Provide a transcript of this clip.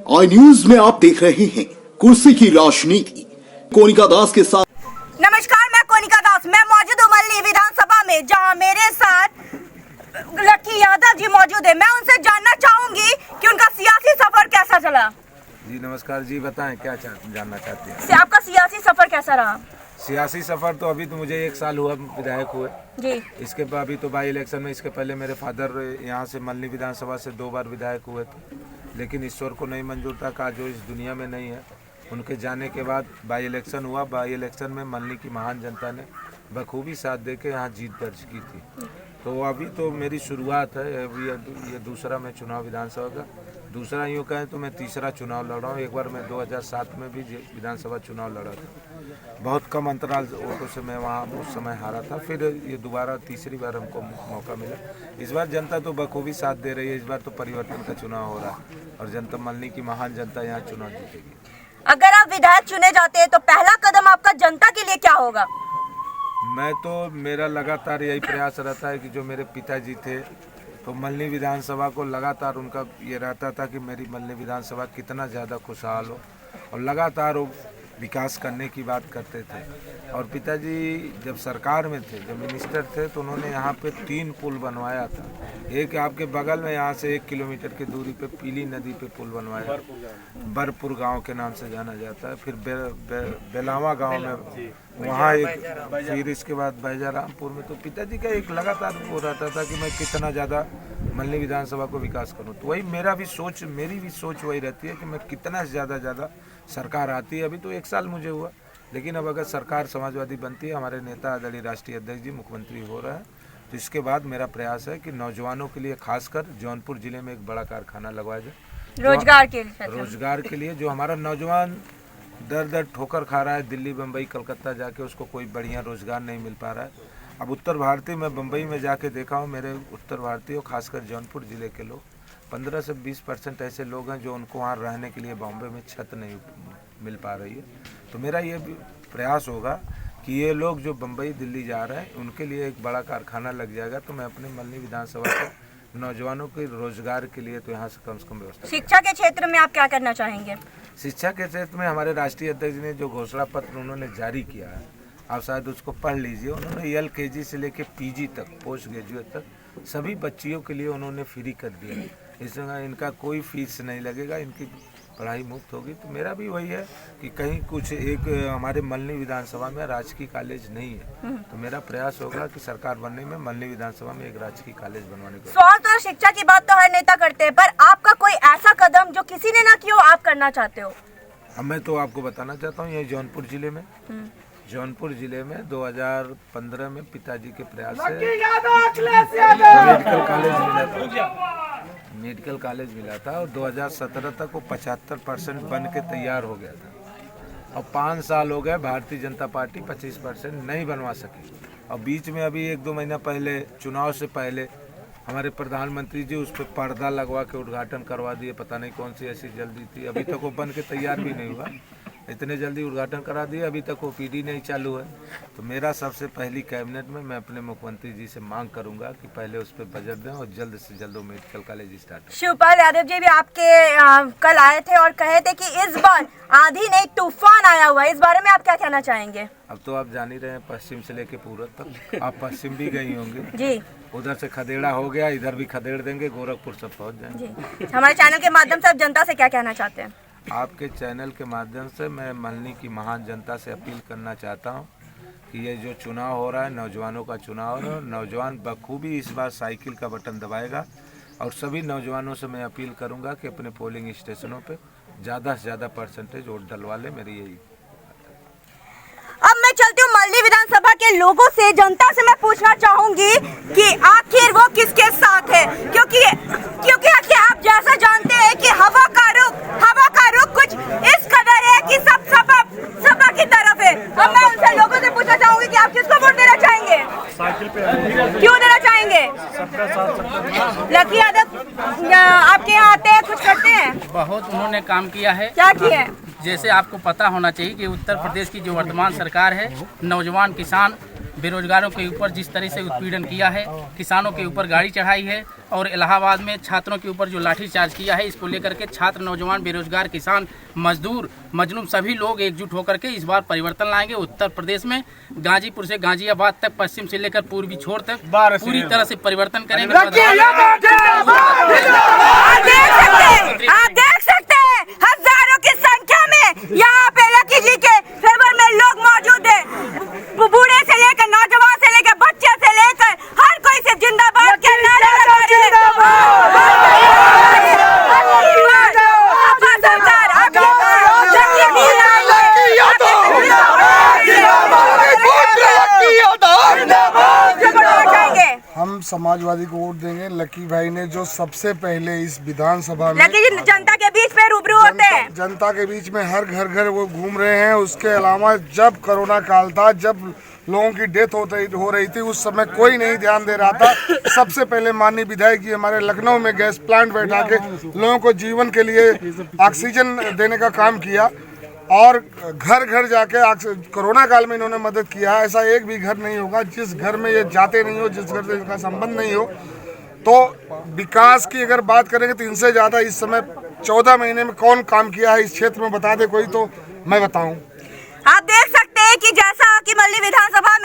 आई news में आप देख रहे हैं कुर्सी की राजनीति कोनिका दास के साथ। नमस्कार, मैं कोनिका दास। मैं मौजूद हूँ मल्ली विधानसभा में, जहाँ मेरे साथ लकी यादव जी मौजूद है। मैं उनसे जानना चाहूंगी कि उनका सियासी सफर कैसा चला। जी नमस्कार जी, बताएं क्या जानना चाहते हैं? आपका सियासी सफर कैसा रहा? सियासी सफर तो अभी तो मुझे 1 साल हुआ विधायक हुए जी। इसके बाद अभी तो बाई इलेक्शन में, इसके पहले मेरे फादर यहाँ से मल्ली विधानसभा से 2 बार विधायक हुए थे, लेकिन ईश्वर को नहीं मंजूर था, कहा जो इस दुनिया में नहीं है। उनके जाने के बाद बाई इलेक्शन हुआ। बाई इलेक्शन में मल्ली की महान जनता ने बखूबी साथ दे के यहाँ जीत दर्ज की थी। तो अभी तो मेरी शुरुआत है, अभी ये दूसरा मैं चुनाव विधानसभा का, दूसरा यूँ कहें तो मैं तीसरा चुनाव लड़ रहा हूँ। एक बार मैं 2007 में भी विधानसभा चुनाव लड़ा था, बहुत कम अंतराल वोटों से मैं वहाँ उस समय हारा था। फिर ये दोबारा तीसरी बार हमको मौका मिला। इस बार जनता तो बखूबी साथ दे रही है। इस बार तो परिवर्तन का चुनाव हो रहा है और जनता, मल्ली की महान जनता यहाँ चुनाव जीतेगी। अगर आप विधायक चुने जाते हैं तो पहला कदम आपका जनता के लिए क्या होगा? मैं तो, मेरा लगातार यही प्रयास रहता है कि जो मेरे पिताजी थे तो मल्ली विधानसभा को लगातार उनका ये रहता था कि मेरी मल्ली विधानसभा कितना ज़्यादा खुशहाल हो, और लगातार वो विकास करने की बात करते थे। और पिताजी जब सरकार में थे, जब मिनिस्टर थे, तो उन्होंने यहाँ पे 3 पुल बनवाया था। एक आपके बगल में यहाँ से 1 किलोमीटर की दूरी पे पीली नदी पे पुल बनवाया, बरपुर गांव के नाम से जाना जाता है। फिर बेलावा गांव में वहाँ एक, फिर इसके बाद बैजारामपुर में। तो पिताजी का एक लगातार वो रहता था कि मैं कितना ज़्यादा मल्ली विधानसभा को विकास करूँ। तो वही मेरी भी सोच वही रहती है कि मैं कितना ज़्यादा सरकार आती है। अभी तो 1 साल मुझे हुआ, लेकिन अब अगर सरकार समाजवादी बनती है, हमारे नेता आदरणीय राष्ट्रीय अध्यक्ष जी मुख्यमंत्री हो रहा है, तो इसके बाद मेरा प्रयास है कि नौजवानों के लिए, खासकर जौनपुर जिले में एक बड़ा कारखाना लगवाया जाए रोजगार के लिए। जो हमारा नौजवान दर ठोकर खा रहा है, दिल्ली बम्बई कलकत्ता जाके, उसको कोई बढ़िया रोजगार नहीं मिल पा रहा है। अब उत्तर भारतीय, मैं बम्बई में जाके देखा हूँ, मेरे उत्तर भारतीय और खासकर जौनपुर जिले के लोग 15 से 20% ऐसे लोग हैं जो उनको वहाँ रहने के लिए बॉम्बे में छत नहीं मिल पा रही है। तो मेरा ये प्रयास होगा कि ये लोग जो बम्बई दिल्ली जा रहे हैं, उनके लिए एक बड़ा कारखाना लग जाएगा। तो मैं अपने मल्ली विधानसभा को नौजवानों के रोजगार के लिए तो यहाँ से कम व्यवस्था। शिक्षा के क्षेत्र में आप क्या करना चाहेंगे? शिक्षा के क्षेत्र में हमारे राष्ट्रीय अध्यक्ष ने जो घोषणा पत्र उन्होंने जारी किया है, आप शायद उसको पढ़ लीजिए। उन्होंने LKG से लेके PG तक, पोस्ट ग्रेजुएट तक सभी बच्चियों के लिए उन्होंने फ्री कर दिया। इसमें इनका कोई फीस नहीं लगेगा, इनकी पढ़ाई मुफ्त होगी। तो मेरा भी वही है कि कहीं कुछ, एक हमारे मल्ली विधानसभा में राजकीय कॉलेज नहीं है, तो मेरा प्रयास होगा कि सरकार बनने में मल्ली विधानसभा में एक राजकीय कॉलेज बनवाने का। स्वास्थ्य और शिक्षा की बात तो हर नेता करते हैं, पर आपका कोई ऐसा कदम जो किसी ने ना किया हो, आप करना चाहते हो? मैं तो आपको बताना चाहता हूँ, ये जौनपुर जिले में 2015 में पिताजी के प्रयास से मेडिकल कॉलेज मिला था और 2017 तक वो 75% बन के तैयार हो गया था। और 5 साल हो गए, भारतीय जनता पार्टी 25% नहीं बनवा सकी। और बीच में अभी 1-2 महीना पहले, चुनाव से पहले, हमारे प्रधानमंत्री जी उस पर पर्दा लगवा के उद्घाटन करवा दिए। पता नहीं कौन सी ऐसी जल्दी थी, अभी तक वो बन के तैयार भी नहीं हुआ। इतने जल्दी उद्घाटन करा दिए, अभी तक वो PD नहीं चालू है। तो मेरा सबसे पहली कैबिनेट में मैं अपने मुख्यमंत्री जी से मांग करूंगा कि पहले उस पर बजट दें और जल्द से जल्द वो मेडिकल कॉलेज स्टार्ट हो। शिवपाल यादव जी भी आपके कल आए थे और कहे थे कि इस बार आंधी नहीं तूफान आया हुआ है। इस बारे में आप क्या कहना चाहेंगे? अब तो आप जान ही रहे हैं, पश्चिम से लेके पूरब तक। आप पश्चिम भी गई होंगी जी। उधर से खदेड़ा हो गया, इधर भी खदेड़ देंगे, गोरखपुर सब पहुँच जी। जाएंगे। हमारे चैनल के माध्यम से आप जनता से क्या कहना चाहते हैं? आपके चैनल के माध्यम से मैं मल्ली की महान जनता से अपील करना चाहता हूं कि ये जो चुनाव हो रहा है, नौजवानों का चुनाव है, नौजवान बखूबी इस बार साइकिल का बटन दबाएगा। और सभी नौजवानों से मैं अपील करूंगा कि अपने पोलिंग स्टेशनों पे ज़्यादा से ज़्यादा % वोट डलवा ले। मेरी यही। अब मैं चलती हूँ मल्ली विधानसभा के लोगों से, जनता से मैं पूछना चाहूंगी कि आखिर वो किसके साथ है, क्योंकि आखिर आप जैसा जानते हैं कि हवा का रुख कुछ इस कदर है कि सब सपा की तरफ है। अब मैं उनसे, लोगों से पूछना चाहूंगी कि आप किसको वोट देना चाहेंगे? साइकिल पे। क्यों देना चाहेंगे? लकी यादव आपके यहाँ आते हैं, कुछ करते हैं? बहुत उन्होंने काम किया है। क्या किया है? जैसे आपको पता होना चाहिए कि उत्तर प्रदेश की जो वर्तमान सरकार है, नौजवान किसान बेरोजगारों के ऊपर जिस तरह से उत्पीड़न किया है, किसानों के ऊपर गाड़ी चढ़ाई है और इलाहाबाद में छात्रों के ऊपर जो लाठीचार्ज किया है, इसको लेकर के छात्र, नौजवान, बेरोजगार, किसान, मजदूर, मजलूम सभी लोग एकजुट होकर के इस बार परिवर्तन लाएंगे। उत्तर प्रदेश में गाजीपुर से गाजियाबाद तक, पश्चिम से लेकर पूर्वी छोर तक पूरी तरह से परिवर्तन करेंगे। आप देख सकते हैं हजारों की संख्या में यहाँ पे लकी जी के फेवर में लोग मौजूद हैं। बूढ़े से लेकर नौजवान से लेकर बच्चे से लेकर हर कोई से जिंदाबाद के नारे लगा रहे हैं। हम समाजवादी को वोट देंगे। लकी भाई ने जो सबसे पहले इस विधानसभा में लकी जी जनता के बीच में रूबरू होते हैं, जनता के बीच में हर घर घर वो घूम रहे हैं। उसके अलावा जब कोरोना काल था, जब लोगों की डेथ हो रही थी, उस समय कोई नहीं ध्यान दे रहा था। सबसे पहले माननीय विधायक जी हमारे लखनऊ में गैस प्लांट बैठा के लोगों को जीवन के लिए ऑक्सीजन देने का काम किया और घर घर जाके कोरोना काल में इन्होंने मदद किया। ऐसा एक भी घर नहीं होगा जिस घर में ये जाते नहीं हो, जिस घर से इनका संबंध नहीं हो। तो विकास की अगर बात करेंगे तो इनसे ज़्यादा इस समय 14 महीने में कौन काम किया है इस क्षेत्र में, बता दे कोई तो मैं बताऊं। आप देख सकते हैं कि जैसा कि मल्ली विधानसभा